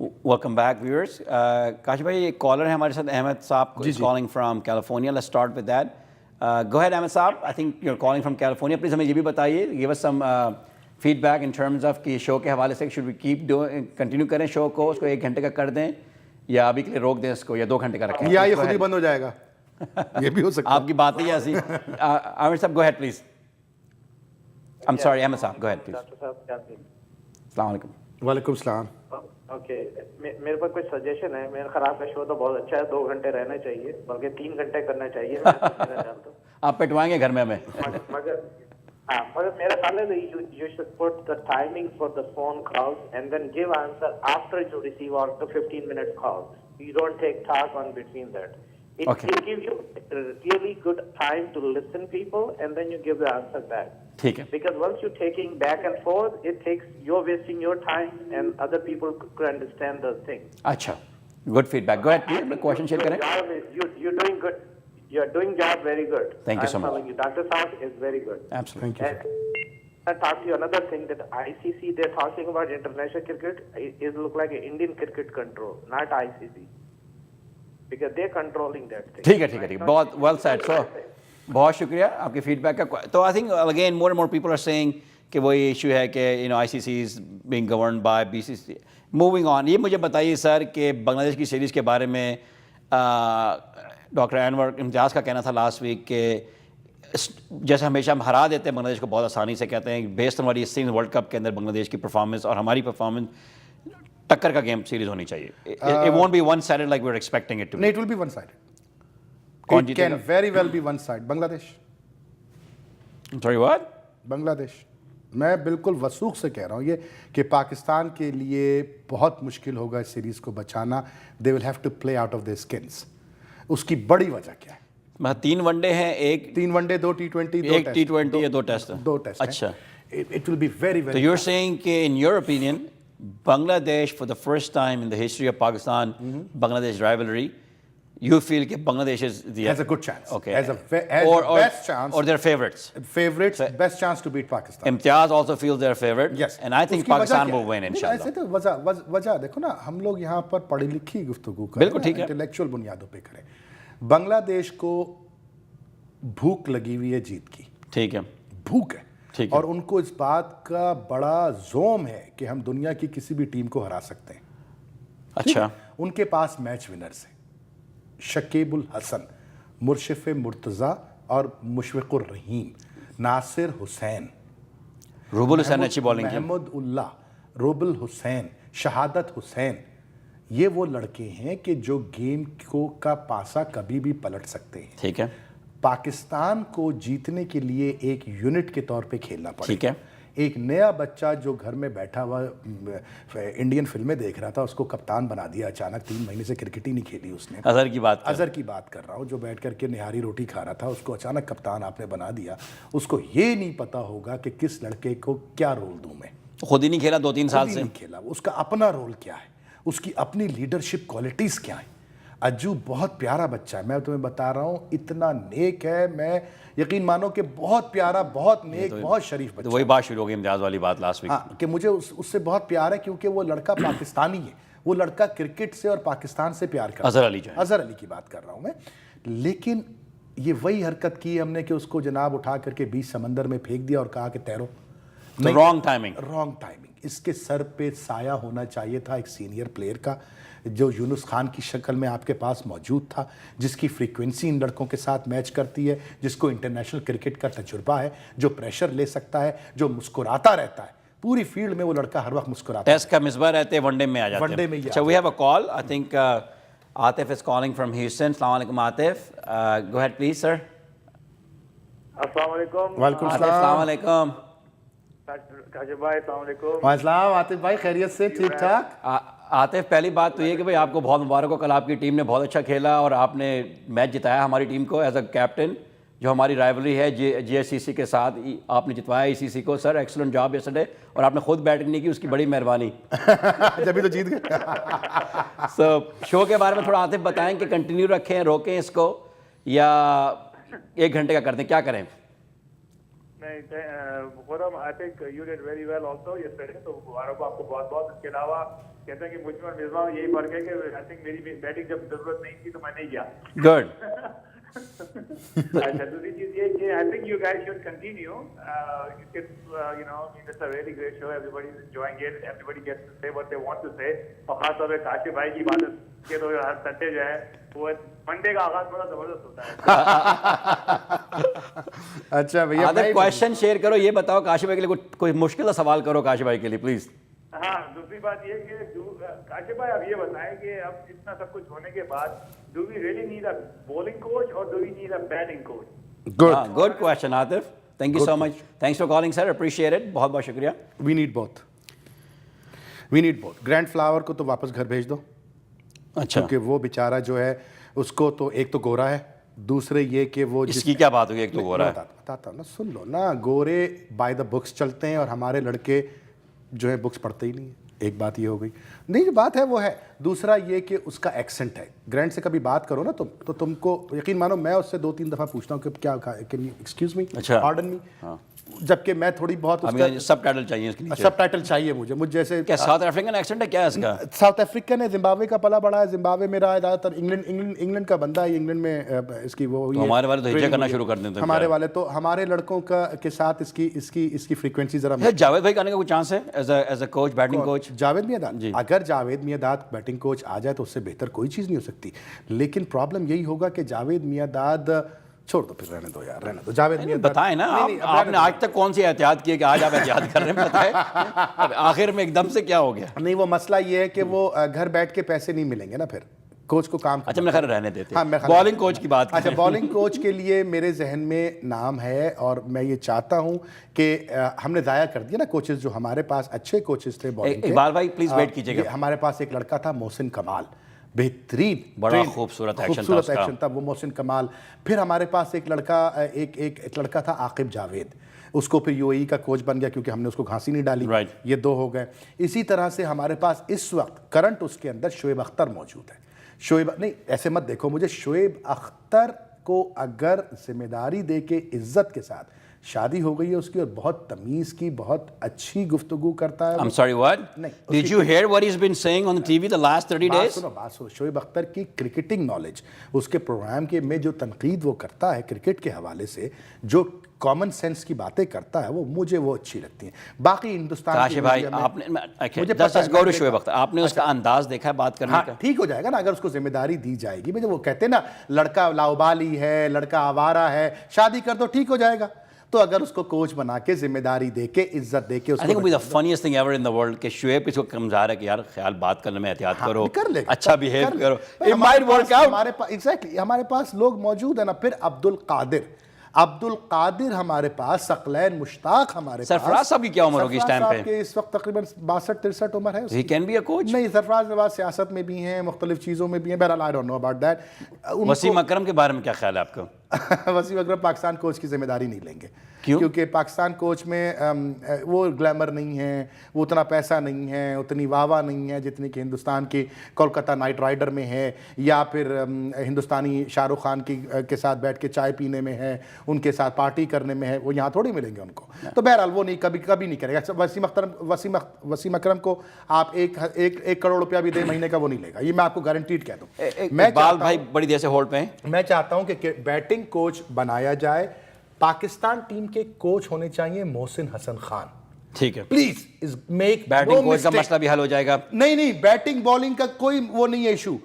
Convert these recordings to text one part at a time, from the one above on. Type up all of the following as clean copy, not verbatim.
Welcome back, viewers. Kashi bhai, ایک collar ہے ہمارے ساتھ, احمد صاحب calling from California. Let's start with that. Go ahead, Ahmed صاحب. I think you're calling from California. Please ہمیں یہ بھی بتائیے, give us some feedback in terms of کہ شو کے حوالے سے should we keep doing, continue کریں شو کو, اس کو 1 گھنٹے کا کر دیں یا ابھی کے لیے روک دیں اس کو, یا 2 گھنٹے کا رکھیں, یا یہ خود ہی بند ہو جائے گا, یہ بھی ہو سکتا ہے. آپ کی بات ہی ایسی. عامر صاحب go ahead please. I'm sorry, Ahmed صاحب, go ahead please. ڈاکٹر صاحب کیا دیں. السلام علیکم. وعلیکم السلام. اوکے, میرے پاس کوئی سجیشن ہے. میرا خراب کا شو تو بہت اچھا ہے, 2 گھنٹے رہنا چاہیے, بلکہ 3 گھنٹے کرنا چاہیے. آپ پٹوائیں گے گھر میں ہمیں. مگر میرا خیال ہے you should put the timing for the phone calls and then give answer after you receive all the 15-minute calls. You don't take talk on between that. It gives you really good time to listen people and then you give the answer back. ٹھیک ہے. Because once you're taking back and forth, you're wasting your time and other people could understand the thing. اچھا, good feedback. Go ahead please, اپنا question share کریں. You're doing good. You're doing job very good. Thank you so much. I'm telling you, Dr. Saab is very good. Absolutely. Thank you. And I talk to you another thing that ICC, they're talking about international cricket, it look like an Indian cricket control, not ICC. Because they're controlling that thing. ٹھیک ہے ٹھیک ہے ٹھیک ہے, بہت well said. So بہت شکریہ آپ کے فیڈ بیک کا. تو I think again more and more people are seeing کہ وہی ایشو ہے کہ I C C is being governed by B C C. Moving on, یہ مجھے بتائیے سر کہ بنگلہ دیش کی سیریز کے بارے میں ڈاکٹر انور امتیاز کا کہنا تھا لاسٹ ویک کہ جیسے ہمیشہ ہم ہرا دیتے ہیں بنگلہ دیش کو بہت آسانی سے, کہتے ہیں based on what seen World Cup کے اندر بنگلہ دیش کی پرفارمنس اور ہماری پرفارمنس ٹکر کا گیم سیریز ہونی چاہیے. It won't be one sided like we're expecting it to be. No, it will be one sided. کون It جیتے can very well be one side. Bangladesh. Sorry what? بنگلہ دیش. میں بالکل وثوق سے کہہ رہا ہوں یہ کہ پاکستان کے لیے بہت مشکل ہوگا اس سیریز کو بچانا. They will have to play out of their skins. اس کی بڑی وجہ کیا ہے؟ 3 ون ڈے ہیں, 3 ون ڈے, 2 T20, 2 ایک T20 یا 2 ٹیسٹ. 2 ٹیسٹ. اچھا, It will be very, so very. you're saying کہ in your opinion Bangladesh for the first time in the history of Pakistan Bangladesh rivalry you feel کہ Bangladesh is the has a good chance. okay, Has the best chance. or they're favorites. Favorites, best chance to beat Pakistan. Imtiaz also feels they're favorite. Yes. And I think Pakistan will win inshallah. ایسے تو وجہ دیکھو نا, ہم لوگ یہاں پر پڑھی لکھی گفتگو کریں, بالکل ٹھیک ہے, انٹلیکچوئل بنیادوں پہ کریں. بنگلہ دیش کو بھوک لگی ہوئی ہے جیت کی, ٹھیک ہے, بھوک ہے, ٹھیک ہے, اور ان کو اس بات کا بڑا زوم ہے کہ ہم دنیا کی کسی بھی ٹیم کو ہرا سکتے ہیں. اچھا, ان کے پاس میچ ونرز ہیں, شکیب الحسن, مرشف مرتضیٰ اور مشفق الرحیم, ناصر حسین, روبل حسین اچھی بالنگ کی, محمد اللہ, روبل حسین, شہادت حسین. یہ وہ لڑکے ہیں کہ جو گیم کا پاسا کبھی بھی پلٹ سکتے ہیں. ٹھیک ہے, پاکستان کو جیتنے کے لیے ایک یونٹ کے طور پہ کھیلنا پڑے. ٹھیک ہے, ایک نیا بچہ جو گھر میں بیٹھا ہوا انڈین فلمیں دیکھ رہا تھا, اس کو کپتان بنا دیا اچانک. 3 مہینے سے کرکٹ ہی نہیں کھیلی اس نے. اظہر کی بات اظہر کی بات کر رہا ہوں, جو بیٹھ کر کے نہاری روٹی کھا رہا تھا, اس کو اچانک کپتان آپ نے بنا دیا. اس کو یہ نہیں پتا ہوگا کہ کس لڑکے کو کیا رول دوں میں. خود ہی نہیں کھیلا 2-3 سال سے. نہیں کھیلا, اس کا اپنا رول کیا ہے, اس کی اپنی لیڈرشپ کوالٹیز کیا ہیں. اجو بہت پیارا بچہ ہے, میں تمہیں بتا رہا ہوں, اتنا نیک ہے, میں یقین مانو کہ بہت پیارا, بہت نیک, بہت شریف بچہ. وہی بات شروع ہو گئی امتیاز والی بات لاسٹ ویک. ہاں, کہ مجھے اس سے بہت پیار ہے کیونکہ وہ لڑکا پاکستانی ہے, وہ لڑکا کرکٹ سے اور پاکستان سے پیار کرتا ہے. اظہر علی جو ہے, اظہر علی کی بات کر رہا ہوں میں. لیکن یہ وہی حرکت کی ہم نے کہ اس کو جناب اٹھا کر کے بیچ سمندر میں پھینک دیا اور کہا کہ تیرو. Wrong timing. Wrong timing. اس کے سر پہ سایہ ہونا چاہیے تھا ایک سینئر پلیئر کا, جو یونس خان کی شکل میں آپ کے پاس موجود تھا, جس کی فریکوینسی ان لڑکوں کے ساتھ میچ کرتی ہے, جس کو انٹرنیشنل کرکٹ کا تجربہ ہے, جو پریشر لے سکتا ہے, جو مسکراتا رہتا ہے. پوری فیلڈ میں وہ لڑکا ہر وقت مسکراتا ہے. ٹیسٹ کا مصباح رہتے ہیں, ون ڈے میں آ جاتے ہیں. ون ڈے میں ہی. اچھا, we have a call. I think Atif is calling from Houston. السلام علیکم Atif, go ahead please sir. السلام علیکم. وعلیکم السلام علیکم. کاشف بھائی السلام علیکم. وعلیکم السلام. عاطف بھائی خیریت سے, ٹھیک ٹھاک. عاطف, پہلی بات تو یہ کہ بھائی آپ کو بہت مبارک ہو, کل آپ کی ٹیم نے بہت اچھا کھیلا اور آپ نے میچ جتایا ہماری ٹیم کو ایز اے کیپٹن, جو ہماری رائیولری ہے جی ایس سی سی کے ساتھ, آپ نے جتوایا ای سی سی کو. سر ایکسلنٹ جاب یسٹرڈے, اور آپ نے خود بیٹنگ نہیں کی, اس کی بڑی مہربانی. جبھی تو جیت گئے. سو شو کے بارے میں تھوڑا عاطف بتائیں کہ کنٹینیو رکھیں, روکیں اس کو, یا 1 گھنٹے کا کر دیں, کیا کریں؟ خورم I think you did very well also yesterday. تو مبارک ہو آپ کو بہت بہت. اس کے علاوہ کہتے ہیں کہ مجھ میں اور مصباح میں یہی فرق ہے کہ I think میری بیٹنگ جب ضرورت نہیں تھی تو میں نہیں کیا. Good. اچھا دوسری چیز یہ کہ I think you guys should continue. You can, it's a really great show. Everybody is enjoying it. Everybody gets to say what they want to say. اور خاص طور پہ کاشف بھائی کی عبادت کے تو ہر سنڈے جو ہے وہ منڈے کا آغاز بڑا زبردست ہوتا ہے. اچھا بھیا عادل کوشچن شیئر کرو, یہ بتاؤ کاشف بھائی کے لیے کوئی مشکل کا سوال کرو کاشف بھائی کے لیے پلیز. ہاں دوسری بات یہ کہ کاشف بھائی اب یہ بتائیں کہ اب اتنا سب کچھ ہونے کے بعد do we really need a bowling coach اور do we need a batting coach? Good question Atif, thank you so much, thanks for calling sir, appreciate it, بہت بہت شکریہ. We need both. Grant Flower کو تو واپس گھر بھیج دو. اچھا, کیونکہ وہ بیچارہ جو ہے اس کو تو ایک تو گورا ہے, دوسرے یہ کہ وہ اس کی کیا بات ہوگی, ایک تو گورا ہے. بتاتا ہوں نا, سن لو نا, گورے بائی دا بکس چلتے ہیں اور ہمارے لڑکے جو ہے بکس پڑھتے ہی نہیں ہیں. ایک بات یہ ہو گئی. نہیں جو بات ہے وہ ہے. دوسرا یہ کہ اس کا ایکسنٹ ہے. گرینڈ سے کبھی بات کرو نا تو تم کو یقین مانو میں اس سے 2-3 دفعہ پوچھتا ہوں کہ کیا ایکسکیوز می, پارڈن می, جبکہ میں تھوڑی بہت سب ٹائٹل چاہیے اس کے لیے. سب ٹائٹل چاہیے مجھے جیسے کیا ساؤتھ افریقن ایکسنٹ ہے کیا اس کا؟ ساؤتھ افریقن ہے, زمبابوے کا پلا بڑا ہے, زمبابوے میں رہا ہے زیادہ تر, انگلینڈ کا بندہ ہے, انگلینڈ میں اس کی وہ ہمارے والے تو ہجا کرنا شروع کر دیتے ہیں. ہمارے والے تو ہمارے لڑکوں کے ساتھ اس کی فریکوینسی ذرا. جاوید بھائی کا آنے کا کوئی چانس ہے as a coach, batting coach? Javed میاں, اگر جاوید میاں داد بیٹنگ کوچ آ جائے تو اس سے بہتر کوئی چیز نہیں ہو سکتی. لیکن پرابلم یہی ہوگا کہ جاوید میاں داد چھوڑ دو, پھر رہنے دو یار, رہنے دو. جاوید میاں بتائیں نا, آپ نے آج تک کون سی احتیاط کی ہے کہ آج آپ احتیاط کر رہے ہیں, بتائیں آخر میں ایک دم سے کیا ہو گیا؟ نہیں وہ مسئلہ یہ ہے کہ وہ گھر بیٹھ کے پیسے نہیں ملیں گے نا, پھر کوچ کو کام. اچھا میں خیر رہنے دیتے ہیں, بالنگ کوچ کی بات. اچھا بالنگ کوچ کے لیے میرے ذہن میں نام ہے, اور میں یہ چاہتا ہوں کہ ہم نے ضائع کر دیا نا کوچز جو ہمارے پاس اچھے کوچز تھے بالنگ کے. اقبال بھائی پلیز ویٹ کیجیے گا. ہمارے پاس ایک لڑکا تھا محسن کمال, بہترین, بڑا خوبصورت ایکشن تھا وہ محسن کمال. پھر ہمارے پاس ایک لڑکا تھا عاقب جاوید, اس کو پھر یو اے ای کا کوچ بن گیا کیونکہ ہم نے اس کو گھانسی نہیں ڈالی. یہ 2 ہو گئے. اسی طرح سے ہمارے پاس اس وقت کرنٹ اس کے اندر شعیب اختر موجود ہے. نہیں ایسے مت دیکھو مجھے, شعیب اختر کو اگر ذمہ داری دے کے عزت کے ساتھ, شادی ہو گئی ہے اس کی اور بہت تمیز کی, بہت اچھی گفتگو کرتا ہے. I'm sorry, what? Did you hear what he's been saying on the TV the last 30 days? بات سنو, شعیب اختر کی کرکٹنگ نالج, اس کے پروگرام کے میں جو تنقید وہ کرتا ہے کرکٹ کے حوالے سے, جو کامن سینس کی باتیں کرتا ہے, مجھے وہ اچھی لگتی ہیں. باقی ہندوستان کاشف بھائی آپ نے شعیب اختر آپ نے اس کا انداز دیکھا ہے بات کرنے کا؟ ٹھیک ہو جائے گا نا اگر اس کو ذمہ داری دی جائے گی. وہ کہتے ہیں نا لڑکا لاؤبالی ہے, لڑکا آوارہ ہے, شادی کر دو ٹھیک ہو جائے گا. تو اگر اس کو کوچ بنا کے ذمہ داری دے کے عزت دے کے, I think it would be the funniest thing ever in the world کہ شعیب اس کو کمزار ہے کہ یار خیال بات کرنے میں احتیاط کرو, اچھا بیہیو کرو, it might work out. Exactly ہمارے پاس لوگ موجود ہیں نا. پھر عبد القادر ہمارے پاس, ثقلین مشتاق ہمارے پاس. سرفراز صاحب کی کیا عمر ہوگی اس ٹائم پہ؟ اس وقت تقریباً 62-63 عمر ہے. He can be a coach? نہیں, سرفراز نواز سیاست میں بھی ہیں, مختلف چیزوں میں بھی ہیں. بہرحال I don't know about that. Wasim اکرم کے بارے میں کیا خیال ہے آپ کا؟ وسیم اکرم پاکستان کوچ کی ذمہ داری نہیں لیں گے. کیونکہ پاکستان کوچ میں وہ گلیمر نہیں ہے, وہ اتنا پیسہ نہیں ہے, اتنی واہ نہیں ہے جتنی کہ ہندوستان کی کولکتہ نائٹ رائڈر میں ہے, یا پھر ہندوستانی شاہ رخ خان کے ساتھ بیٹھ کے چائے پینے میں ہے, ان کے ساتھ پارٹی کرنے میں ہے. وہ یہاں تھوڑی ملیں گے ان کو. تو بہرحال وہ نہیں, کبھی نہیں کرے گا. وسیم اکرم کو آپ 1 کروڑ روپیہ بھی دیں مہینے کا, وہ نہیں لے گا. یہ میں آپ کو گارنٹیڈ کہہ دوں. اقبال بھائی بڑی دیر سے ہولڈ پہ ہیں. میں چاہتا ہوں کہ بیٹنگ کوچ بنایا جائے. پاکستان ٹیم کے کوچ ہونے چاہیے محسن حسن خان. ٹھیک ہے, پلیز میک بیٹنگ کوچ کا مسئلہ بھی حل ہو جائے گا. نہیں, بیٹنگ بالنگ کا کوئی وہ نہیں ہے ایشو.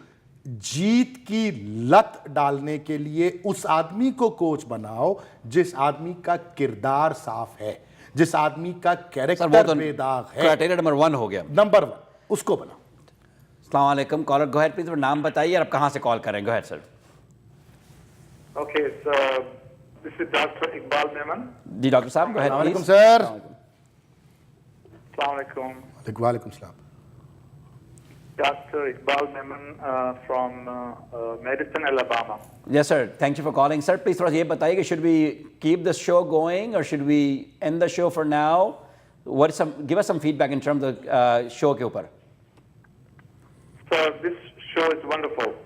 جیت کی لت ڈالنے کے لیے اس آدمی کو کوچ بناؤ جس آدمی کا کردار صاف ہے, جس آدمی کا کیریکٹر بے داغ ہے. کرائٹیریا نمبر 1 ہو گیا. نمبر 1 اس کو بناؤ. السلام علیکم, کالر گو ہیڈ پلیز, نام بتائیے اور آپ کہاں سے کال کریں. Go ahead sir. Okay, so this is Dr. Iqbal Memon. جی ڈاکٹر صاحب گو ہیڈ پلیز. وعلیکم سر. السلام علیکم. وعلیکم السلام. Dr. Iqbal Memon from Madison, Alabama. Yes sir, thank you for calling sir. Please تھوڑا یہ بتائیے کہ should we keep the show going or should we end the show for now? Give us some feedback in terms of show کے اوپر. So this show is wonderful.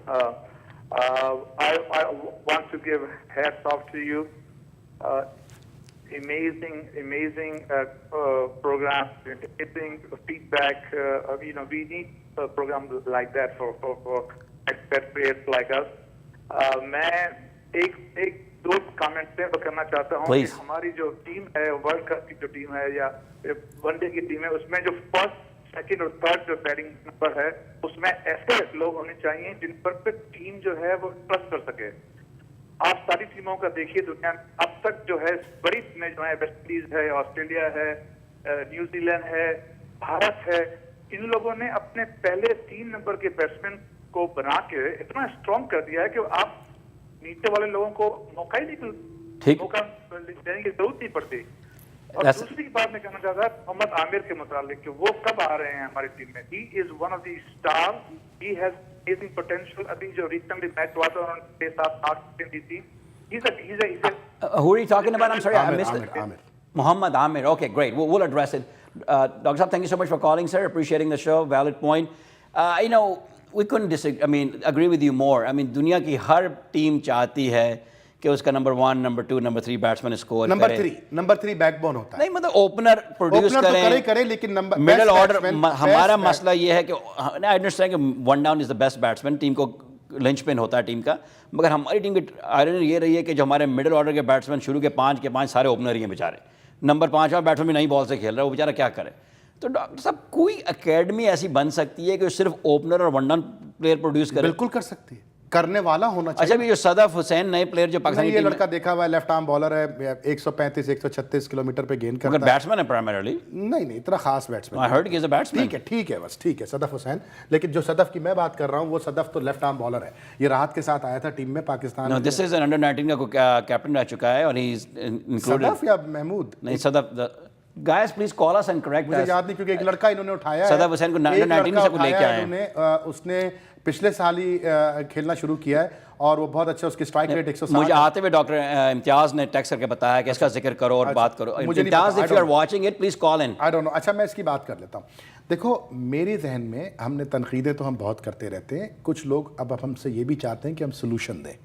I want to give hats off to you. amazing program, amazing feedback. We need programs like that for expert players like us. میں ایک دو comment سے کرنا چاہتا ہوں کہ ہماری جو ٹیم ہے ورلڈ کپ کی جو ٹیم ہے یا ون ڈے کی ٹیم ہے اس میں جو فرسٹ سیکنڈ اور تھرڈ جو بیٹنگ نمبر ہے اس میں ایسے لوگ ہونے چاہیے جن پر ٹیم جو ہے وہ ٹرسٹ کر سکے. آپ ساری ٹیموں کا دیکھیے دنیا میں اب تک جو ہے بڑی ٹیمیں جو ہیں ویسٹ انڈیز ہے, آسٹریلیا ہے, نیوزی لینڈ ہے, بھارت ہے, ان لوگوں نے اپنے پہلے 3 نمبر کے بیٹسمین کو بنا کے اتنا اسٹرانگ کر دیا ہے کہ آپ نیچے والے لوگوں کو موقع ہی نہیں, موقع دینے کی ضرورت نہیں پڑتی. اور دوسری بات میں کہنا چاہتا ہوں محمد عامر کے متعلق کہ وہ کب آ رہے ہیں ہماری ٹیم میں. He is one of the star, he has amazing potential. ابھی جو ریسنٹلی میچ ہوا تھا انہوں نے 6-7 دی تھی. Who are you talking about? I'm sorry, I missed it. Muhammad Amir. Okay, great. We'll address it. Dr. Saab, thank you so much for calling, sir. Appreciating the show. Valid point. We couldn't disagree. I mean, agree with you more. I mean, دنیا کی ہر team چاہتی ہے کہ اس کا number 1, number 2, number 3 batsman score کرے. Number 3 back bone ہوتا ہے. نہیں مطلب اوپنر پروڈیوس کریں لیکن مڈل آرڈر. ہمارا مسئلہ یہ ہے کہ آئی انڈرسٹینڈ کہ one down is the best batsman, team کو لنچ پن ہوتا ہے ٹیم کا, مگر ہماری ٹیم کی آئرن یہ رہی ہے کہ جو ہمارے مڈل آرڈر کے بیٹسمین شروع کے 5 کے 5 سارے اوپنر ہی ہیں بیچارے. نمبر 5 والا بیٹسمین بھی نئی بال سے کھیل رہا ہے, وہ بیچارہ کیا کرے. تو ڈاکٹر صاحب کوئی اکیڈمی ایسی بن سکتی ہے کہ صرف اوپنر اور ون ڈاؤن پلیئر پروڈیوس کرے؟ بالکل کر سکتی ہے, کرنے والا ہونا چاہیے. اچھا, بھی جو صدف حسین نئے پلیئر جو پاکستانی یہ لڑکا دیکھا ہوا ہے, لیفٹ آرم بالر ہے, 135-136 کلومیٹر پہ گیند کرتا ہے. بیٹسمین ہے پرائمریلی. نہیں اتنا خاص batsman. I heard he is a batsman. ٹھیک ہے بس, ٹھیک ہے صدف حسین. لیکن جو صدف کی میں بات کر رہا ہوں وہ صدف تو لیفٹ آرم بالر ہے. یہ راحت کے ساتھ آیا تھا ٹیم میں Pakistan. No, this is an under 19 کا کیپٹن رہ چکا ہے اور he is included. صدف یا محمود؟ نہیں صدف. Guys, please call us and correct us. مجھے یاد نہیں کیونکہ ایک لڑکا انہوں نے اٹھایا ہے. صدف حسین کو under 19 سے کو لے کے آئے ہیں. اس نے پچھلے سال ہی کھیلنا شروع کیا ہے اور وہ بہت اچھا, اس کی اسٹرائک ریٹ 160. مجھے آتے ہوئے ڈاکٹر امتیاز نے ٹیکس کر کے بتایا کہ اس کا ذکر کرو اور بات کرو. امتیاز, if you are watching it, please call in. I don't know. اچھا میں اس کی بات کر لیتا ہوں. دیکھو میرے ذہن میں ہم نے تنقیدیں تو ہم بہت کرتے رہتے ہیں, کچھ لوگ اب ہم سے یہ بھی چاہتے ہیں کہ ہم سولوشن دیں.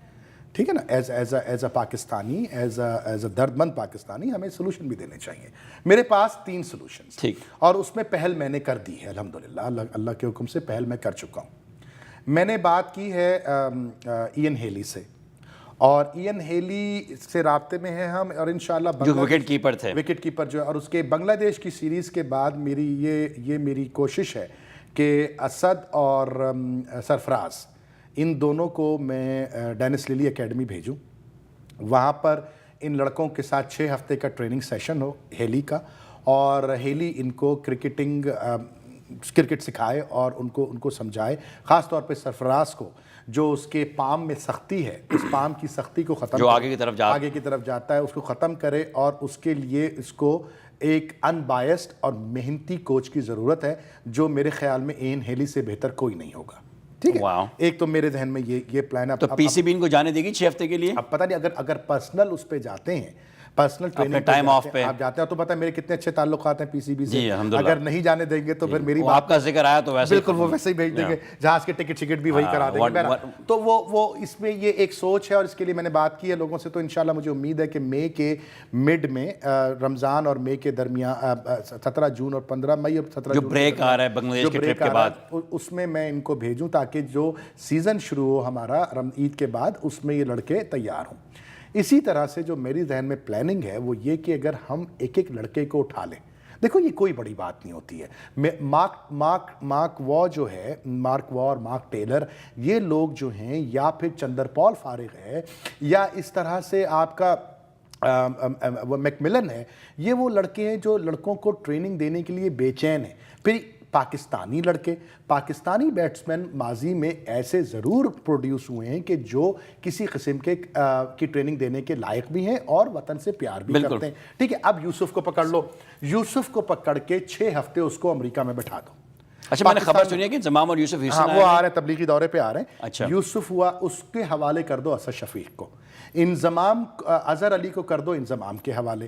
ٹھیک ہے نا, as a Pakistani, as a درد مند پاکستانی ہمیں سولوشن بھی دینے چاہیے. میرے پاس 3 سولوشنز, ٹھیک, اور اس میں پہل میں نے کر دی ہے الحمدللہ, اللہ کے حکم سے پہل میں کر چکا ہوں. میں نے بات کی ہے ایئن ہیلی سے, اور ایئن ہیلی سے رابطے میں ہیں ہم, اور انشاءاللہ جو وکٹ کیپر تھے, وکٹ کیپر جو ہے, اور اس کے بنگلہ دیش کی سیریز کے بعد میری یہ میری کوشش ہے کہ اسد اور سرفراز ان دونوں کو میں ڈینس لیلی اکیڈمی بھیجوں. وہاں پر ان لڑکوں کے ساتھ 6 ہفتے کا ٹریننگ سیشن ہو ہیلی کا, اور ہیلی ان کو کرکٹ سکھائے اور ان کو سمجھائے, خاص طور پہ سرفراز کو جو اس کے پام میں سختی ہے, اس پام کی سختی کو ختم, جو آگے کی طرف جاتا ہے, اس کو ختم کرے, اور اس کے لیے اس کو ایک ان بائسڈ اور محنتی کوچ کی ضرورت ہے, جو میرے خیال میں ایئن ہیلی سے بہتر کوئی نہیں ہوگا. ٹھیک ہے, ایک تو میرے ذہن میں یہ پلان ہے. تو پی سی بی ان کو جانے دے گی 6 ہفتے کے لیے؟ اب پتہ نہیں, اگر پرسنل اس پہ جاتے ہیں, پرسنل ٹریننگ ٹائم آف پہ آپ جاتے ہیں, تو پتہ ہے میرے کتنے اچھے تعلقات ہیں پی سی بی سے. اگر نہیں جانے دیں گے تو پھر میری آپ کا ذکر آیا تو ویسے بالکل وہ ویسے ہی بھیج دیں گے, جہاز کے ٹکٹ بھی وہی کرا دیں گے. تو وہ اس میں یہ ایک سوچ ہے, اور اس کے لیے میں نے بات کی ہے لوگوں سے. تو انشاءاللہ مجھے امید ہے کہ مئی کے مڈ میں, رمضان اور مئی کے درمیان, 17 جون اور 15 مئی اور 17 جو بریک آ رہا ہے بنگلہ دیش کے ٹرپ کے بعد, اس میں ان کو بھیجوں تاکہ جو سیزن شروع ہو ہمارا عید کے بعد, اس میں یہ لڑکے تیار ہوں. اسی طرح سے جو میری ذہن میں پلاننگ ہے وہ یہ کہ اگر ہم ایک لڑکے کو اٹھا لیں, دیکھو یہ کوئی بڑی بات نہیں ہوتی ہے. مارک وار جو ہے, مارک وار, مارک ٹیلر, یہ لوگ جو ہیں, یا پھر چندر پال فارغ ہے, یا اس طرح سے آپ کا میک ملن ہے, یہ وہ لڑکے ہیں جو لڑکوں کو ٹریننگ دینے کے لیے بے چین ہیں. پھر پاکستانی لڑکے, پاکستانی بیٹسمین ماضی میں ایسے ضرور پروڈیوس ہوئے ہیں کہ جو کسی قسم کی ٹریننگ دینے کے لائق بھی ہیں اور وطن سے پیار بھی کرتے ہیں. ٹھیک ہے, اب یوسف کو پکڑ لو, یوسف کو پکڑ کے 6 ہفتے اس کو امریکہ میں بٹھا دو. اچھا, میں نے خبر سنی ہے کہ انضمام اور یوسف وہ آ رہے ہیں, تبلیغی دورے پہ آ رہے ہیں. اچھا, یوسف ہوا, اس کے حوالے کر دو اسد شفیق کو. انضمام اظہر علی کو کر دو انضمام کے حوالے.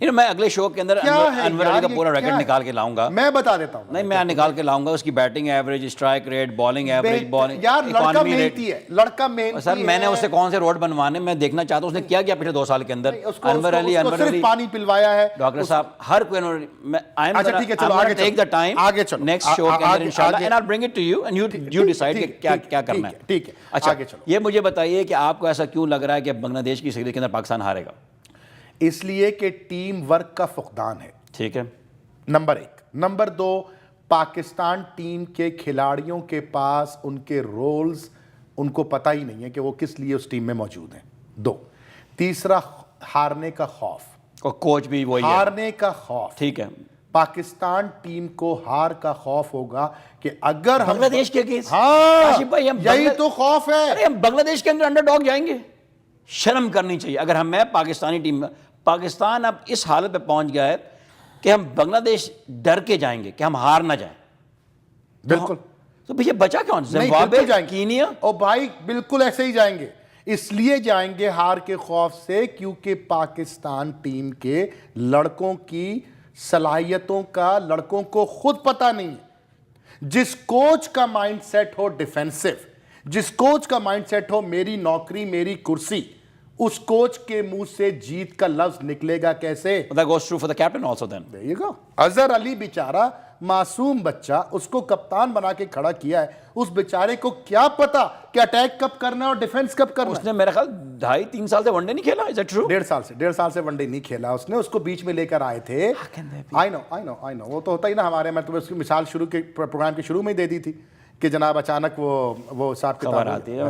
میں اگلے شو کے اندر کیا ہے انور یار، علی کا یہ پورا کیا ریکارڈ ہے؟ نکال کے لاؤں گا. میں بتا دیتا ہوں. نہیں میں نکال کے لاؤں گا اس کی batting average, strike rate, bowling average, bowling یار لڑکا اکانومی ریٹ. محنتی ہے, لڑکا محنتی سر میں نے اس سے کون سے روڈ بنوانے میں دیکھنا چاہتا ہوں اس نے کیا کیا پچھلے 2 سال کے اندر. انور علی صرف پانی پلوایا ہے. ڈاکٹر صاحب ہر کوئی اچھا ٹھیک ہے, چلو آگے ٹیک دا ٹائم آگے چلو نیکسٹ شو کے اندر انشاءاللہ and I bring it to you and you decide کہ کیا کرنا ہے. ٹھیک ہے اچھا آگے چلو. یہ مجھے بتائیے کہ آپ کو ایسا کیوں لگ رہا ہے کہ بنگلہ دیش کی سیریز کے اندر پاکستان ہارے گا؟ اس لیے کہ ٹیم ورک کا فقدان ہے, ٹھیک ہے, نمبر 1. نمبر 2, پاکستان ٹیم کے کھلاڑیوں کے پاس ان کے رولز ان کو پتہ ہی نہیں ہے کہ وہ کس لیے اس ٹیم میں موجود ہیں. 2. تیسرا, ہارنے کا خوف, اور کوچ بھی وہی ہے, ہارنے کا خوف. ٹھیک ہے. پاکستان ٹیم کو ہار کا خوف ہوگا کہ اگر ہم بنگلہ دیش کے اگینسٹ, ہاں کاشف بھائی ہم یہی تو خوف ہے. ارے ہم بنگلہ دیش کے اندر انڈر ڈاگ جائیں گے, شرم کرنی چاہیے. اگر میں پاکستانی ٹیم میں, پاکستان اب اس حالت پہ پہنچ گیا ہے کہ ہم بنگلہ دیش ڈر کے جائیں گے کہ ہم ہار نہ جائیں. بالکل. تو پیچھے بچا کون؟ Zimbabwe Zimbabwe, Kenya. اور بھائی بالکل ایسے ہی جائیں گے. اس لیے جائیں گے ہار کے خوف سے کیونکہ پاکستان ٹیم کے لڑکوں کی صلاحیتوں کا لڑکوں کو خود پتہ نہیں ہے. جس کوچ کا مائنڈ سیٹ ہو ڈیفینسو, جس کوچ کا مائنڈ سیٹ ہو میری نوکری میری کرسی, اس کوچ کے منہ سے جیت کا لفظ نکلے گا کیسے؟ That goes true for the captain also then. There you go. Azhar Ali بیچارہ معصوم بچہ, اس کو کپتان بنا کے کھڑا کیا ہے. اس بیچارے کو کیا پتا کہ اٹیک کب کرنا ہے اور ڈیفنس کب کرنا ہے. اس نے میرا خیال 2.5-3 سال سے ون ڈے نہیں کھیلا. Is that true? 1.5 سال سے ون ڈے نہیں کھیلا اس نے. اس کو بیچ میں لے کر آئے تھے. I know وہ تو ہوتا ہی نا ہمارے. میں تمہیں اس کی مثال شروع کے پروگرام کے شروع میں ہی دے دی تھی کہ جناب اچانک وہ صاحب خبر آتی ہے.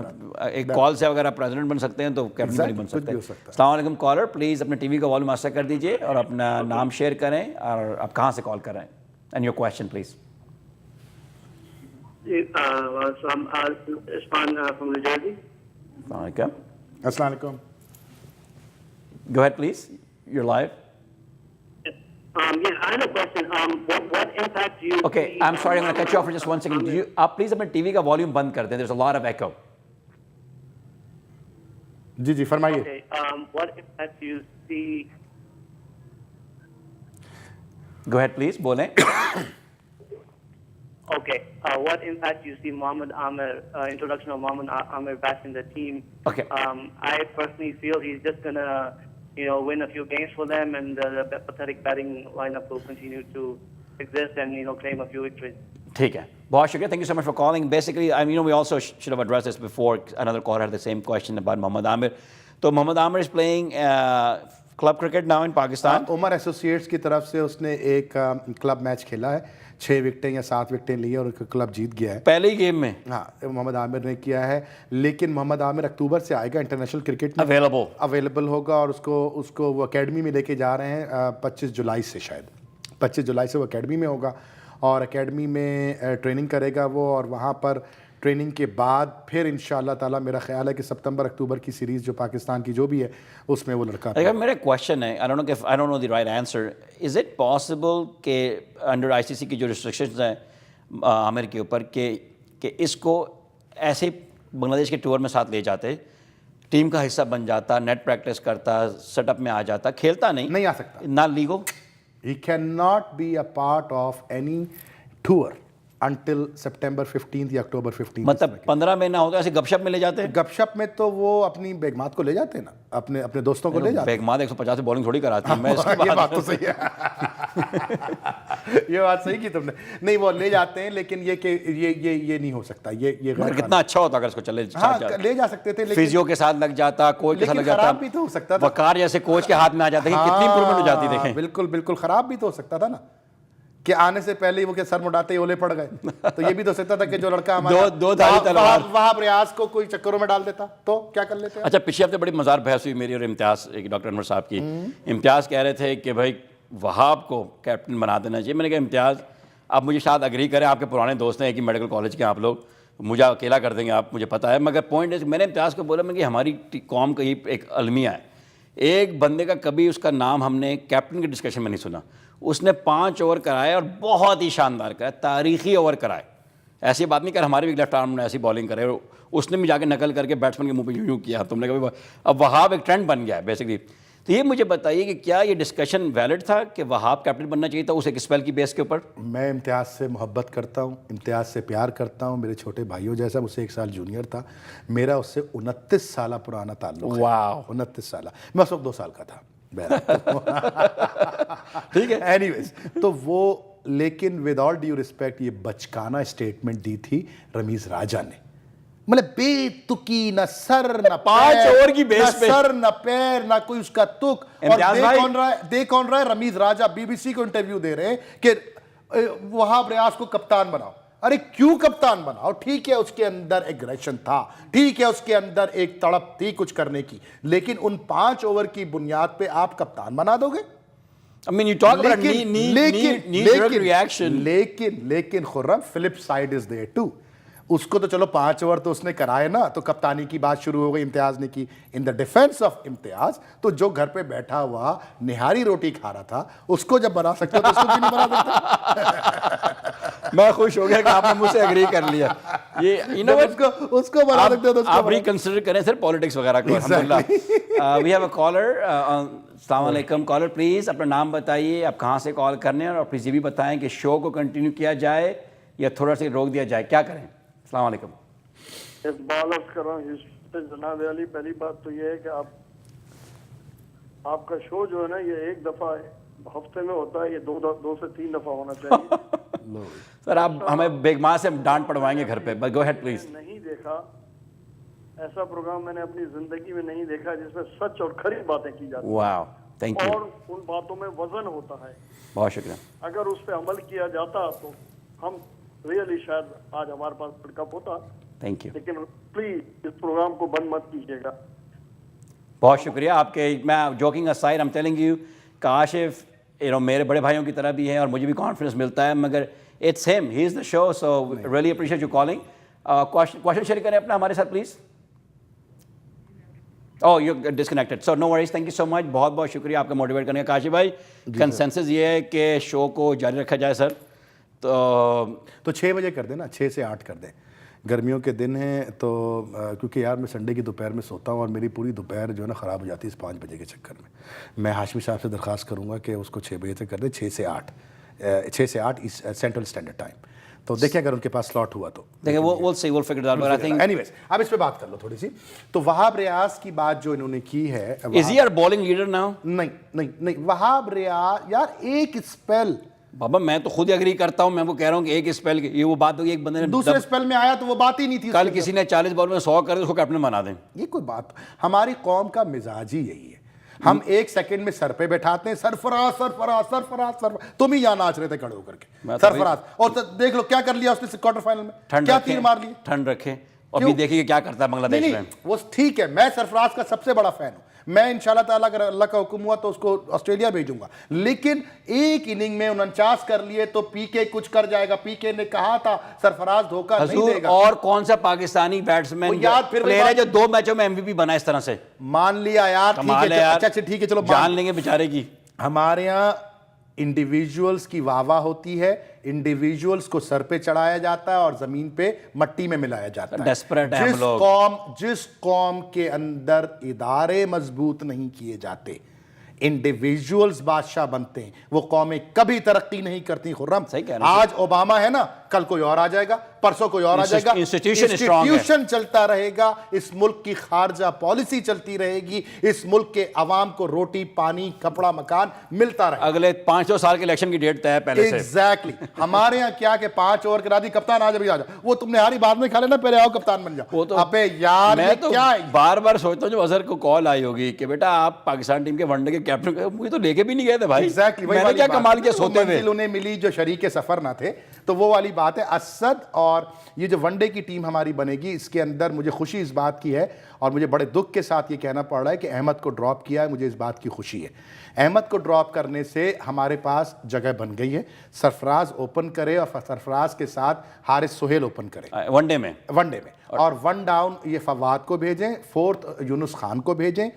ایک کال سے اگر آپ پریزیڈنٹ بن سکتے ہیں تو کیپٹن بھی نہیں بن سکتے. السلام علیکم کالر, پلیز اپنے ٹی وی کا والیوم آہستہ کر دیجیے اور اپنا نام شیئر کریں اور آپ کہاں سے کال کر رہے ہیں and your question please. from New Jersey. السلام علیکم. السلام علیکم. Go ahead please, you're live. Yeah, I have a question. What impact do you Okay, see I'm sorry, I'm going to cut you off for on- just 1 second. on the- آپ please اپنے T V کا volume بند کر دیں, there's a lot of echo. جی فرمائیے. Okay, what impact do you see? Go ahead please, بولیں. Okay, what impact do you see Mohammad Amir, introduction of Mohammad Amir back in the team? Okay. I personally feel he's just gonna, win a few games for them, and the pathetic batting lineup will continue to exist and claim a few victories. ٹھیک ہے, بہت شکریہ, thank you so much for calling. Basically, we also should have addressed this before. Another caller had the same question about Mohammad Amir. So Mohammad Amir is playing club cricket now in Pakistan. Umar associates کی طرف سے اس نے ایک club match کھیلا ہے, 6 وکٹیں یا 7 وکٹیں لی اور کلب جیت گیا ہے پہلے ہی گیم میں. ہاں محمد عامر نے کیا ہے. لیکن محمد عامر اکتوبر سے آئے گا انٹرنیشنل کرکٹ میں, اویلیبل ہوگا, اور اس کو وہ اکیڈمی میں لے کے جا رہے ہیں 25 جولائی سے, شاید 25 جولائی سے وہ اکیڈمی میں ہوگا اور اکیڈمی میں ٹریننگ کرے گا وہ, اور وہاں پر ٹریننگ کے بعد پھر انشاءاللہ تعالیٰ میرا خیال ہے کہ ستمبر اکتوبر کی سیریز جو پاکستان کی جو بھی ہے اس میں وہ لڑکا. میرا کویشچن ہے, I don't know the right answer. Is it possible کہ انڈر ICC کی جو ریسٹرکشنز ہیں عامر کے اوپر کہ اس کو ایسے بنگلہ دیش کے ٹور میں ساتھ لے جاتے, ٹیم کا حصہ بن جاتا, نیٹ پریکٹس کرتا, سیٹ اپ میں آ جاتا, کھیلتا نہیں آ سکتا, not legal? He cannot be a part of any tour until September 15th یا October 15th. مطلب 15 میں نہ ہوتا, ایسے گپ شپ میں لے جاتے ہیں. گپ شپ میں تو وہ اپنی بیگمات کو لے جاتے ہیں نا, اپنے دوستوں کو لے جاتے ہیں. بیگمات 150 سے بولنگ تھوڑی کراتی ہیں. یہ بات تو صحیح ہے, یہ بات صحیح کی تم نے. نہیں وہ لے جاتے ہیں, لیکن یہ کہ یہ نہیں ہو سکتا. یہ کتنا اچھا ہوتا اگر اس کو چلے لے جا سکتے تھے, فیزیو کے ساتھ لگ جاتا, کوچ کے ساتھ لگ جاتا, خراب بھی تو ہو سکتا تھا. وقار جیسے کوچ کے ہاتھ میں آ جاتا ہے, کتنی امپرومنٹ ہو جاتی دیکھیں. بالکل خراب بھی تو ہو سکتا تھا نا, کہ آنے سے پہلے ہی وہ سر مڈاتے ہی اولے پڑ گئے. تو یہ بھی تو سکتا تھا کہ جو لڑکا ہمارا وہاں ریاض کو کوئی چکروں میں ڈال دیتا تو کیا کر لیتے. اچھا, پچھلے ہفتے بڑی مزار بحث ہوئی میری اور امتیاز, ایک ڈاکٹر انور صاحب کی. امتیاز کہہ رہے تھے کہ بھائی وہاب کو کیپٹن بنا دینا چاہیے. میں نے کہا امتیاز آپ مجھے شاید اگری کریں, آپ کے پرانے دوست ہیں ایک ہی میڈیکل کالج کے آپ لوگ, مجھے اکیلا کر دیں گے آپ, مجھے پتہ ہے. مگر پوائنٹ ہے, میں نے امتیاز کو بولا میں کہ ہماری قوم کا یہ ایک المیہ ہے, ایک بندے کا کبھی اس کا نام ہم نے کیپٹن کی ڈسکشن میں نہیں سنا. اس نے 5 اوور کرائے اور بہت ہی شاندار کرائے, تاریخی اوور کرائے. ایسی بات نہیں کر ہمارے بھی لیفٹ آرم نے ایسی بالنگ کرے, اس نے بھی جا کے نقل کر کے بیٹسمین کے منہ پہ یوں کیا. تم نے کبھی اب وہاب ایک ٹرینڈ بن گیا ہے بیسکلی. تو یہ مجھے بتائیے کہ کیا یہ ڈسکشن ویلڈ تھا کہ وہاب کیپٹن بننا چاہیے تھا اس ایک اسپیل کی بیس کے اوپر؟ میں امتیاز سے محبت کرتا ہوں، امتیاز سے پیار کرتا ہوں، میرے چھوٹے بھائیوں جیسا، مجھ سے 1 سال جونیئر تھا، میرا اس سے 29 سالہ پرانا تعلق ہے۔ واو 29 سالہ، میں اس وقت 2 سال کا تھا ٹھیک ہے۔ اینی ویز تو وہ، لیکن ود آل ڈیو رسپیکٹ یہ بچکانہ اسٹیٹمنٹ دی تھی رمیز راجہ نے، مطلب بے تکی، نہ سر نہ 5 اوور کی بیس نہ پہ، سر نہ پیر نہ کوئی اس کا تک۔ اور امتیاز بھائی، دے کون رہا ہے؟ رمیز راجہ بی بی سی کو انٹرویو دے رہے ہیں کہ وہاب ریاض کو کپتان بناؤ۔ ارے کیوں کپتان بناؤ؟ ٹھیک ہے اس کے اندر ایگریشن تھا، ٹھیک ہے اس کے اندر ایک تڑپ تھی کچھ کرنے کی، لیکن ان 5 اوور کی بنیاد پہ آپ کپتان بنا دو گے؟ I mean, you talk about knee-jerk reaction. لیکن Khurram flip side is there too, اس کو تو چلو 5 اوور تو اس نے کرائے نا، تو کپتانی کی بات شروع ہو گئی، امتیاز نے کی۔ ان دا ڈیفینس آف امتیاز، تو جو گھر پہ بیٹھا ہوا نہاری روٹی کھا رہا تھا، اس کو جب بنا سکتے تو اس کو بھی نہیں بنا سکتے؟ میں خوش ہو گیا کہ آپ نے مجھ سے اگری کر لیا۔ یہ اس کو بنا سکتے تو آپ ریکنسیڈر کریں سر پالیٹکس وغیرہ کو۔ الحمدللہ وی ہیو اے کالر۔ السلام علیکم کالر، پلیز اپنا نام بتائیے، آپ کہاں سے کال کرنے ہیں، اور پلیز یہ بھی بتائیں کہ شو کو کنٹینیو کیا جائے یا تھوڑا سا روک دیا جائے، کیا کریں؟ السلام علیکم۔ اقبال عرض کر رہا ہوں جناب علی، پہلی بات تو یہ ہے کہ آپ کا شو جو ہے نا یہ 1 دفعہ ہفتے میں ہوتا ہے، یہ 2 سے 3 دفعہ ہونا چاہیے۔ سر آپ ہمیں بیگ ماں سے ڈانٹ پڑوائیں گے گھر پہ، بٹ گو ہیڈ پلیز۔ نہیں دیکھا ایسا پروگرام میں نے اپنی زندگی میں نہیں دیکھا جس میں سچ اور کھری باتیں کی جاتی ہیں، واو تھینک یو، اور ان باتوں میں وزن ہوتا ہے۔ بہت شکریہ۔ اگر اس پہ عمل کیا جاتا تو ہم ریئلی شاید آج ہمارے پاس ورلڈ کپ ہوتا۔ تھینک یو، لیکن پلیز اس پروگرام کو بند مت کیجیے گا۔ بہت شکریہ آپ کے۔ میں joking aside I'm telling you Kashif میرے بڑے بھائیوں کی طرح بھی ہیں اور مجھے بھی کانفیڈنس ملتا ہے، مگر it's him, he is the show, so really appreciate you calling. Question share کریں اپنا ہمارے ساتھ please. Oh you disconnected, so no worries, thank you so much, بہت بہت شکریہ آپ کا موٹیویٹ کرنے کا۔ کاشف بھائی کنسنسس یہ ہے کہ شو کو جاری رکھا جائے سر، تو 6 بجے کر دیں نا، 6 سے 8 کر دیں، گرمیوں کے دن ہیں تو، کیونکہ یار میں سنڈے کی دوپہر میں سوتا ہوں اور میری پوری دوپہر جو ہے نا خراب ہو جاتی ہے اس 5 بجے کے چکر میں ہاشمی صاحب سے درخواست کروں گا کہ اس کو 6 بجے سے کر دیں، 6 سے 8 سینٹرل اسٹینڈرڈ ٹائم، تو دیکھیں اگر ان کے پاس سلاٹ ہوا تو دیکھیں we'll see, we'll figure it out, but I think anyways اب اس پہ بات کر لو تھوڑی سی۔ تو وہاب ریاض کی بات جو انہوں نے کی ہے، is he our bowling leader now؟ نہیں وہاب ریاض یار ایک اسپیل، بابا میں تو خود اگری کرتا ہوں، میں وہ کہہ رہا ہوں کہ ایک اسپیل یہ وہ بات ہوگی، ایک بندے نے دوسرے اسپیل میں آیا تو وہ بات ہی نہیں تھی، کل کسی نے 40 بال میں 100 کر دے اس کو کیپٹن بنا دیں۔ یہ کوئی بات، ہماری قوم کا مزاج ہی یہی ہے، ہم 1 سیکنڈ میں سر پہ بیٹھاتے ہیں، سرفراز سرفراز سرفراز سرفراز، تم ہی یہاں ناچ رہے تھے کھڑے ہو کر کے سرفراز، اور دیکھ لو کیا کر لیا اس نے کوارٹر فائنل میں، کیا تیر مار لی، ٹھنڈ رکھے، اور بھی دیکھیے کیا کرتا ہے بنگلہ دیش میں۔ وہ ٹھیک ہے، میں سرفراز کا سب سے بڑا فین ہوں، میں انشاءاللہ تعالیٰ اگر اللہ کا حکم ہوا تو اس کو آسٹریلیا بھیجوں گا، لیکن ایک اننگ میں 49 کر لیے تو پی کے کچھ کر جائے گا، پی کے نے کہا تھا سرفراز دھوکہ نہیں دے گا۔ اور کون سا پاکستانی بیٹسمین پلیئر ہے جو 2 میچوں میں MVP بنا اس طرح سے؟ مان لیا یار، کمال ہے یار، اچھا ٹھیک ہے چلو جان لیں گے بیچارے کی۔ ہمارے یہاں انڈیویجولز کی واہ واہ ہوتی ہے، انڈیویجولز کو سر پہ چڑھایا جاتا ہے اور زمین پہ مٹی میں ملایا جاتا ہے۔ ڈیسپریٹ ہیں ہم لوگ۔ جس قوم کے اندر ادارے مضبوط نہیں کیے جاتے، انڈیویجولز بادشاہ بنتے ہیں، وہ قومیں کبھی ترقی نہیں کرتی۔ خرم آج اوباما ہے نا، کل کوئی اور آ جائے گا، پرسوں کوئی اور آ جائے گا، انسٹیٹیوشن چلتا رہے گا، اس ملک کی خارجہ پالیسی چلتی رہے گی، اس ملک کے عوام کو روٹی پانی کپڑا مکان ملتا رہے گا۔ اگلے 500 سال کے الیکشن کی ڈیٹ طے ہے پہلے سے۔ ایگزیکٹلی، ہمارے ہاں کیا کہ 5 اوور کرا دی، کپتان آ جا، وہ تم نے ہاری بعد میں کھا لینا، پہلے آؤ کپتان بن جاؤ۔ ابے یار میں تو کیا ہے، بار بار سوچتا ہوں جب اظہر کو کال آئی ہوگی کہ بیٹا آپ پاکستان ٹیم کے ون ڈے کے کیپٹن، مجھے تو لے کے بھی نہیں گئے تھے بھائی، میں نے کیا کمال کیا سوتے ہوئے۔ انہیں ملی جو شریک سفر نہ تھے، تو وہ والی بات ہے۔ اسد اور یہ جو ون ڈے کی ٹیم ہماری بنے گی، اس کے اندر مجھے خوشی اس بات کی ہے، اور مجھے بڑے دکھ کے ساتھ یہ کہنا پڑ رہا ہے کہ احمد کو ڈراپ کیا ہے، مجھے اس بات کی خوشی ہے۔ احمد کو ڈراپ کرنے سے ہمارے پاس جگہ بن گئی ہے، سرفراز اوپن کرے اور سرفراز کے ساتھ حارث سہیل اوپن کرے ون ڈے میں، اور 1 ڈاؤن یہ فواد کو بھیجیں، 4th یونس خان کو بھیجیں،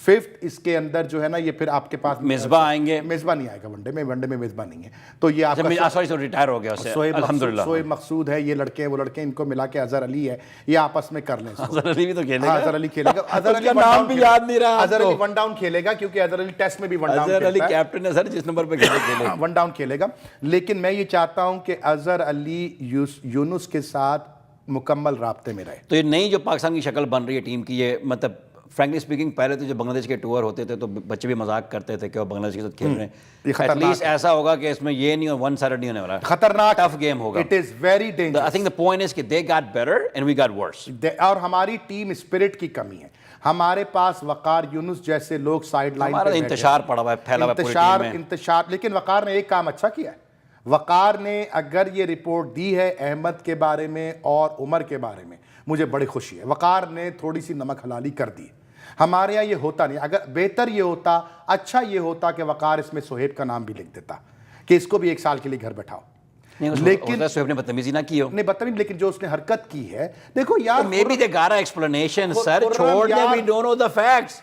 5th اس کے اندر جو ہے نا یہ پھر آپ کے پاس مصباح آئیں گے، مصباح نہیں آئے گا ون ڈے میں مصباح نہیں ہے، تو یہ آپ کا سوری ریٹائر ہو گیا اس سے الحمدللہ۔ الحمدللہ. شعیب مقصود ہے, یہ لڑکے ہیں وہ لڑکے ہیں, ان کو ملا کے اظہر علی ہے, یہ آپس میں کر لیں. اظہر علی بھی تو کھیلے ہاں گا. اظہر علی کھیلے گا. اظہر اس علی کا نام بھی یاد نہیں رہا. اظہر علی ون ڈاؤن کھیلے گا کیونکہ اظہر علی ٹیسٹ میں بھی ون ڈاؤن اظہر علی کھیلتا ہے. کیپٹن ہے سر, جس نمبر پہ کھیلے ون ڈاؤن کھیلے گا. لیکن میں یہ چاہتا ہوں کہ اظہر علی یونس کے ساتھ مکمل رابطے میں رہے. تو یہ نئی جو پاکستان کی شکل بن رہی ہے ٹیم کی, یہ مطلب فرینکلی اسپیکنگ پہلے تو جو بنگلہ دیش کے ٹور ہوتے تھے تو بچے بھی مذاق کرتے تھے کہ وہ بنگلہ دیش کے ساتھ کھیل رہے ہیں. ایٹ لیسٹ ایسا ہوگا کہ اس میں یہ نہیں اور ون سائڈڈ نہیں ہونے والا. خطرناک ٹف گیم ہوگا. It is very dangerous. I think the point is کہ they got better and we got worse. اور ہماری ٹیم اسپرٹ کی کمی ہے. ہمارے پاس وقار یونس جیسے لوگ سائیڈ لائن ہمارا انتشار پڑا ہوا ہے, پھیلا ہوا ہے پوری ٹیم میں. انتشار. لیکن وقار نے ایک کام اچھا کیا ہے. وقار نے اگر یہ رپورٹ دی ہے احمد کے بارے میں اور عمر کے بارے میں, مجھے بڑی خوشی ہے. وقار نے تھوڑی سی نمک حلالی کر دی. ہمارے یہاں یہ ہوتا نہیں. اگر بہتر یہ ہوتا, اچھا یہ ہوتا کہ وقار اس میں سہیب کا نام بھی لکھ دیتا کہ اس کو بھی 1 سال کے لیے گھر بیٹھاؤ. لیکن سہیب نے بدتمیزی نہ کی ہو. نہیں بدتمیزی, لیکن جو اس نے حرکت کی ہے, دیکھو یار مے بی دے گارا ایکسپلینیشن. سر چھوڑ دیں, we don't know the facts.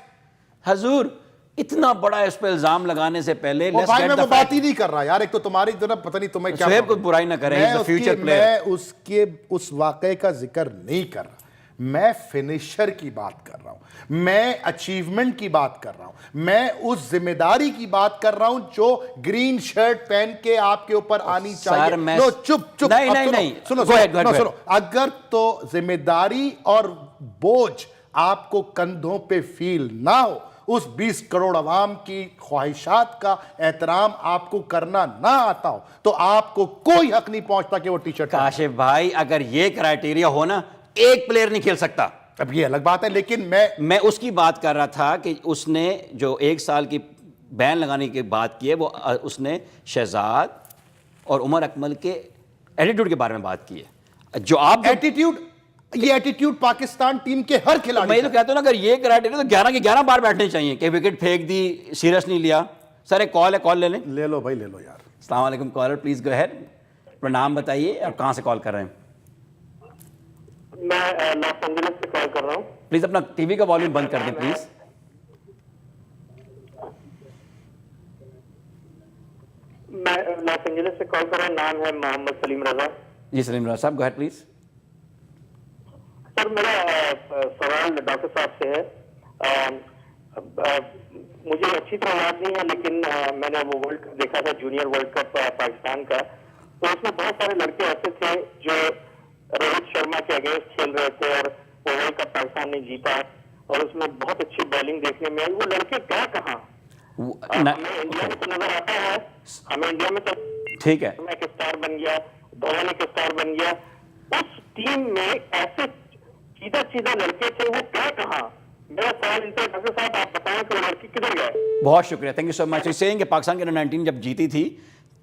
حضور اتنا بڑا اس پہ الزام لگانے سے پہلے بھائی میں وہ بات ہی نہیں کر رہا یار. ایک تو تمہاری ذرا پتہ نہیں تمہیں کیا, سہیب کو برائی نہ کریں, ہی از اے فیوچر پلیئر. میں اس کے اس واقعے کا ذکر نہیں کر رہا. میں فنیشر کی بات کر رہا ہوں, میں اچیومنٹ کی بات کر رہا ہوں, میں اس ذمہ داری کی بات کر رہا ہوں جو گرین شرٹ پہن کے آپ کے اوپر آنی چاہیے. نو چپ چپ, نہیں سنو سنو. اگر تو ذمہ داری اور بوجھ آپ کو کندھوں پہ فیل نہ ہو, اس 20 کروڑ عوام کی خواہشات کا احترام آپ کو کرنا نہ آتا ہو, تو آپ کو کوئی حق نہیں پہنچتا کہ وہ ٹی شرٹ. کاشف بھائی اگر یہ کرائیٹیریا ہو نا, ایک پلیئر نہیں کھیل سکتا. اب یہ الگ بات ہے, لیکن میں اس کی بات کر رہا تھا کہ اس نے جو 1 سال کی بین لگانے کی بات کی ہے, وہ اس نے شہزاد اور عمر اکمل کے ایٹیٹیوڈ کے بارے میں بات کی ہے. جو آپ ایٹیٹیوڈ, یہ ایٹیٹیوڈ پاکستان ٹیم کے ہر کھلاڑی. میں تو کہتا ہوں نا, اگر یہ کرائیٹیریا تو 11 کے 11 بار بیٹھنے چاہیے کہ وکٹ پھینک دی, سیریس نہیں لیا. سر ایک کال ہے, کال لے لیں. لے لو بھائی, لے لو یار. السلام علیکم کالر, پلیز گو ہیڈ. اپنا نام بتائیے اور کہاں سے کال کر رہے ہیں. میں لاس اینجلس سے کال کر رہا ہوں. پلیز اپنا ٹی وی کا والیوم بند کر دیں پلیز. میں لاس اینجلس سے کال کر رہا ہوں. نام ہے محمد سلیم رضا. جی سلیم رضا صاحب, گو ہیڈ پلیز. سر میرا سوال ڈاکٹر صاحب سے ہے. مجھے اچھی طرح یاد نہیں ہے, لیکن میں نے وہ ورلڈ کپ دیکھا تھا, جونیئر ورلڈ کپ پاکستان کا, تو اس میں بہت سارے لڑکے ایسے تھے جو روہت شرما کے اگینسٹ کھیل رہے تھے اور وہ ورلڈ کپ پاکستان نے جیتا, اور اس میں بہت اچھی بالنگ دیکھنے میں آئی. وہ لڑکے کیا کہاں, ہمیں انڈیا میں تو نظر آتا ہے, ہمیں انڈیا میں تو ٹھیک ہے, ایک اسٹار بن گیا, دھون ایک اسٹار بن گیا. اس ٹیم میں ایسے سیدھا لڑکے تھے, وہ کیا کہاں. میرا سوال ان سے, ڈاکٹر صاحب آپ بتائیں کہ وہ لڑکی کدھر گئے. بہت شکریہ, thank you so much. Seeing کہ پاکستان کے انڈر 19 جب جیتی تھی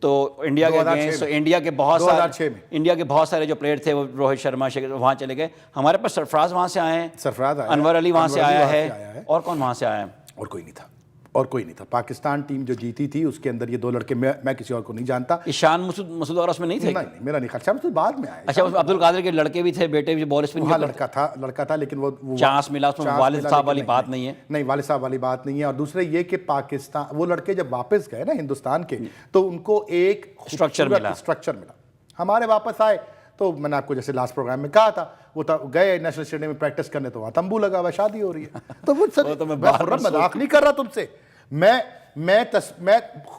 تو انڈیا کے اگینسٹ, تو انڈیا کے بہت سارے جو پلیئر تھے وہ روہت شرما وہاں چلے گئے. ہمارے پاس سرفراز وہاں سے آئے ہیں, سرفراز انور علی وہاں سے آیا ہے, اور کون وہاں سے آیا ہے. اور کوئی نہیں تھا, اور کوئی نہیں تھا. پاکستان ٹیم جو جیتی تھی اس کے اندر یہ 2 لڑکے, میں کسی اور کو نہیں جانتا. ایشان مسعود اور اس میں نہیں تھے. نہیں میرا نہیں خیال, شاہ مسعود بعد میں آئے. اچھا, عبد القادر کے لڑکے بھی تھے, بیٹے بھی بال اسپن. وہاں لڑکا تھا لیکن وہ چانس ملا, اس میں والد صاحب والی بات نہیں ہے. نہیں والد صاحب والی بات نہیں ہے. اور دوسرے یہ کہ پاکستان, وہ لڑکے جب واپس گئے نا ہندوستان کے, تو ان کو ایک اسٹرکچر ملا. ہمارے واپس آئے تو میں نے آپ کو جیسے لاسٹ پروگرام میں کہا تھا, وہ گئے نیشنل اسٹیڈیم میں پریکٹس کرنے, تو وہاں تمبو لگا ہوا, شادی ہو رہی ہے. تو وہ مذاق نہیں کر رہا تم سے. میں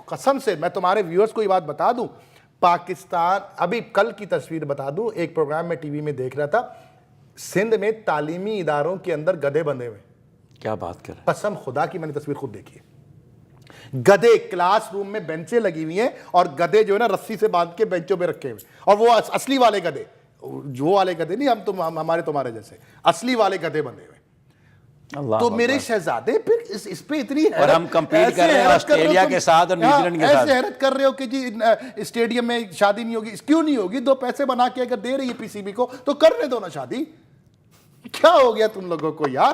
قسم سے میں تمہارے ویورز کو یہ بات بتا دوں, پاکستان, ابھی کل کی تصویر بتا دوں, ایک پروگرام میں ٹی وی میں دیکھ رہا تھا, سندھ میں تعلیمی اداروں کے اندر گدھے بندھے ہوئے. کیا بات کر رہے ہیں, قسم خدا کی, میں نے تصویر خود دیکھی ہے. گدھے کلاس روم میں بینچیں لگی ہوئی ہیں, اور گدھے جو ہے نا رسی سے باندھ کے بینچوں پہ رکھے ہوئے, اور وہ اصلی والے گدھے, جو والے گدھے نہیں, ہمارے تمہارے جیسے اصلی والے گدھے بندھے ہوئے. تو میرے شہزادے پھر اس پہ اتنی اور ہم کمپیٹ کر رہے ہیں آسٹریلیا کے ساتھ اور نیوزی لینڈ کے ساتھ. ایسے حیرت کر رہے ہو کہ جی اسٹیڈیم میں شادی نہیں ہوگی. کیوں نہیں ہوگی, 2 پیسے بنا کے اگر دے رہی ہے پی سی بی کو تو کرنے دو نا شادی. کیا ہو گیا تم لوگوں کو یار.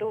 2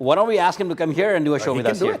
Why don't we ask him to come here and do a show with us here?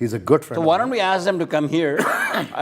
He's a good friend. So why don't we ask them to come here,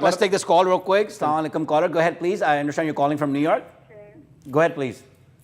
let's take this call real quick. Assalamu alaikum caller, go ahead please. I understand you're calling from New York. Go ahead please.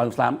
Walaikum salam.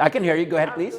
I can hear you. Go ahead please.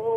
Oh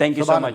Thank you so much.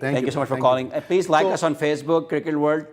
Thank you so much for calling. Please like us on Facebook, Cricket World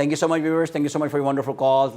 Thank you so much, viewers. Thank you so much for your wonderful calls.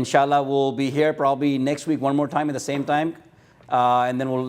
Inshallah, we'll be here probably next week one more time at the same time. And then we'll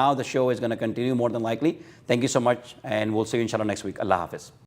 now, the show is going to continue more than likely. Thank you so much, and we'll see you inshallah next week. Allah Hafiz.